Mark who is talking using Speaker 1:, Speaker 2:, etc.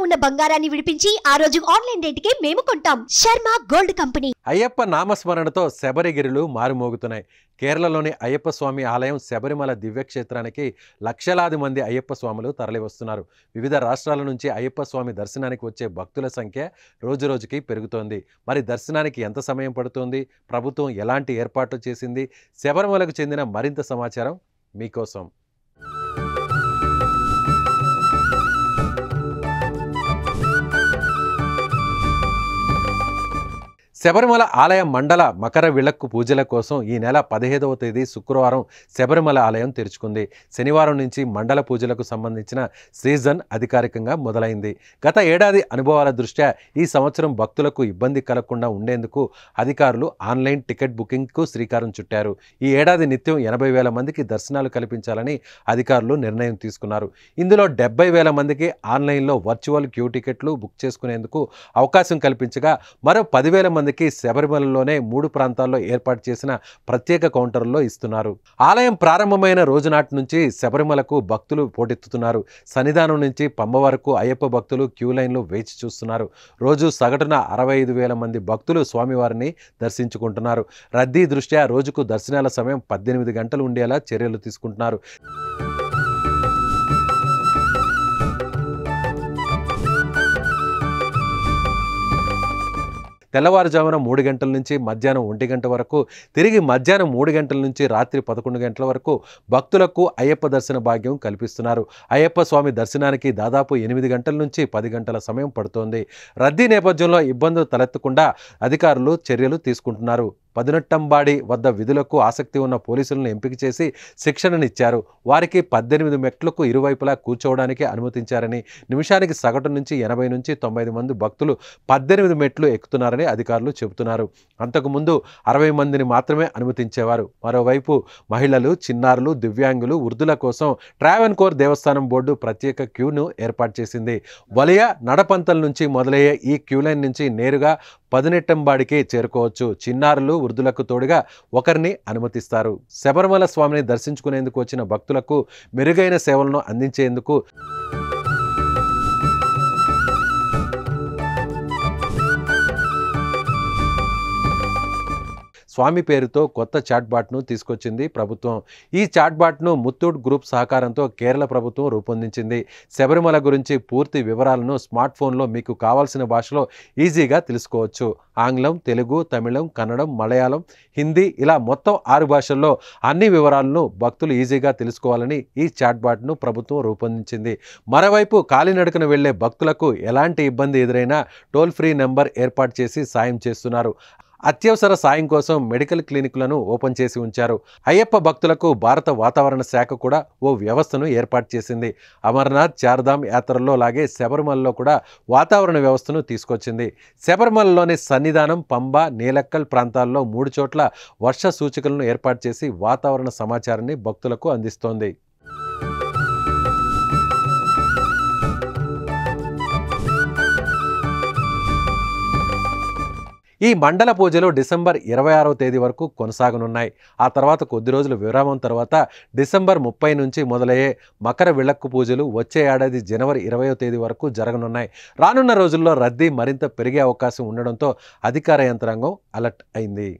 Speaker 1: ఉన్న బంగారాన్ని విడిపించి ఆ రోజు ఆన్లైన్ రేటుకే మేము కొంటాం. Sharma gold company.
Speaker 2: అయ్యప్ప నామస్మరణతో శబరిగిరులు మారుమోగుతున్నాయి. కేరళలోని అయ్యప్ప స్వామి ఆలయం శబరిమల దివ్యక్షేత్రానికి లక్షలాది మంది అయ్యప్ప స్వాములు తరలివస్తున్నారు. వివిధ రాష్ట్రాల నుంచి అయ్యప్ప స్వామి దర్శనానికి వచ్చే భక్తుల సంఖ్య రోజురోజుకి పెరుగుతోంది. మరి దర్శనానికి ఎంత సమయం పడుతోంది? ప్రభుత్వం ఎలాంటి ఏర్పాట్లు చేసింది? శబరిమలకు చెందిన మరింత సమాచారం మీకోసం. శబరిమల ఆలయ మండల మకర విళక్కు పూజల కోసం ఈ నెల 15వ తేదీ శుక్రవారం శబరిమల ఆలయం తెరుచుకుంది. శనివారం నుంచి మండల పూజలకు సంబంధించిన సీజన్ అధికారికంగా మొదలైంది. గత ఏడాది అనుభవాల దృష్ట్యా ఈ సంవత్సరం భక్తులకు ఇబ్బంది కలగకుండా ఉండేందుకు అధికారులు ఆన్లైన్ టికెట్ బుకింగ్కు శ్రీకారం చుట్టారు. ఈ ఏడాది నిత్యం 80,000 మందికి దర్శనాలు కల్పించాలని అధికారులు నిర్ణయం తీసుకున్నారు. ఇందులో 70,000 మందికి ఆన్లైన్లో వర్చువల్ క్యూ టికెట్లు బుక్ చేసుకునేందుకు అవకాశం కల్పించగా మరో 10,000 మందికి శబరిమలలోనే 3 ప్రాంతాల్లో ఏర్పాటు చేసిన ప్రత్యేక కౌంటర్లో ఇస్తున్నారు. ఆలయం ప్రారంభమైన రోజు నాటి నుంచి శబరిమలకు భక్తులు పోటెత్తుతున్నారు. సన్నిధానం నుంచి పంబ వరకు అయ్యప్ప భక్తులు క్యూ లైన్లో వేచి చూస్తున్నారు. రోజు సగటున 65,000 మంది భక్తులు స్వామివారిని దర్శించుకుంటున్నారు. రద్దీ దృష్ట్యా రోజుకు దర్శనాల సమయం 18 గంటలు ఉండేలా చర్యలు తీసుకుంటున్నారు. తెల్లవారుజామున 3 గంటల నుంచి మధ్యాహ్నం 1 గంట వరకు, తిరిగి మధ్యాహ్నం 3 గంటల నుంచి రాత్రి 11 గంటల వరకు భక్తులకు అయ్యప్ప దర్శన భాగ్యం కల్పిస్తున్నారు. అయ్యప్ప స్వామి దర్శనానికి దాదాపు 8 గంటల నుంచి 10 గంటల సమయం పడుతోంది. రద్దీ నేపథ్యంలో ఇబ్బందులు తలెత్తకుండా అధికారులు చర్యలు తీసుకుంటున్నారు. పదినెట్టంబాడి వద్ద విధులకు ఆసక్తి ఉన్న పోలీసులను ఎంపిక చేసి శిక్షణనిచ్చారు. వారికి 18 మెట్లకు ఇరువైపులా కూర్చోవడానికి అనుమతించారని, నిమిషానికి సగటు నుంచి 80 నుంచి 90 మంది భక్తులు 18 మెట్లు ఎక్కుతున్నారని అధికారులు చెబుతున్నారు. అంతకుముందు 60 మందిని మాత్రమే అనుమతించేవారు. మరోవైపు మహిళలు, చిన్నారులు, దివ్యాంగులు, వృద్ధుల కోసం ట్రావెన్కోర్ దేవస్థానం బోర్డు ప్రత్యేక క్యూను ఏర్పాటు చేసింది. వలయ నడపంతల నుంచి మొదలయ్యే ఈ క్యూ లైన్ నుంచి నేరుగా పదినెట్టంబాడికి చేరుకోవచ్చు. చిన్నారులు, వృద్ధులకు తోడుగా ఒకరిని అనుమతిస్తారు. శబరిమల స్వామిని దర్శించుకునేందుకు వచ్చిన భక్తులకు మెరుగైన సేవలను అందించేందుకు స్వామి పేరుతో కొత్త చాట్బాట్ను తీసుకొచ్చింది ప్రభుత్వం. ఈ చాట్బాట్ను ముత్తూట్ గ్రూప్ సహకారంతో కేరళ ప్రభుత్వం రూపొందించింది. శబరిమల గురించి పూర్తి వివరాలను స్మార్ట్ ఫోన్లో మీకు కావాల్సిన భాషలో ఈజీగా తెలుసుకోవచ్చు. ఆంగ్లం, తెలుగు, తమిళం, కన్నడం, మలయాళం, హిందీ ఇలా మొత్తం 6 భాషల్లో అన్ని వివరాలను భక్తులు ఈజీగా తెలుసుకోవాలని ఈ చాట్బాట్ను ప్రభుత్వం రూపొందించింది. మరోవైపు కాలినడకన వెళ్లే భక్తులకు ఎలాంటి ఇబ్బంది ఎదురైనా టోల్ ఫ్రీ నెంబర్ ఏర్పాటు చేసి సాయం చేస్తున్నారు. అత్యవసర సాయం కోసం మెడికల్ క్లినిక్లను ఓపెన్ చేసి ఉంచారు. అయ్యప్ప భక్తులకు భారత వాతావరణ శాఖ కూడా ఓ వ్యవస్థను ఏర్పాటు చేసింది. అమర్నాథ్, చార్ధామ్ యాత్రల్లో లాగే శబరిమలలో కూడా వాతావరణ వ్యవస్థను తీసుకొచ్చింది. శబరిమలలోని సన్నిధానం, పంబ, నీలక్కల్ ప్రాంతాల్లో 3 చోట్ల వర్ష సూచికలను ఏర్పాటు చేసి వాతావరణ సమాచారాన్ని భక్తులకు అందిస్తోంది. ఈ మండల పూజలు డిసెంబర్ 26వ తేదీ వరకు కొనసాగనున్నాయి. ఆ తర్వాత కొద్ది రోజుల విరామం తర్వాత డిసెంబర్ 30 నుంచి మొదలయ్యే మకర విళక్కు పూజలు వచ్చే ఏడాది జనవరి 20వ తేదీ వరకు జరగనున్నాయి. రానున్న రోజుల్లో రద్దీ మరింత పెరిగే అవకాశం ఉండడంతో అధికార యంత్రాంగం అలర్ట్ అయింది.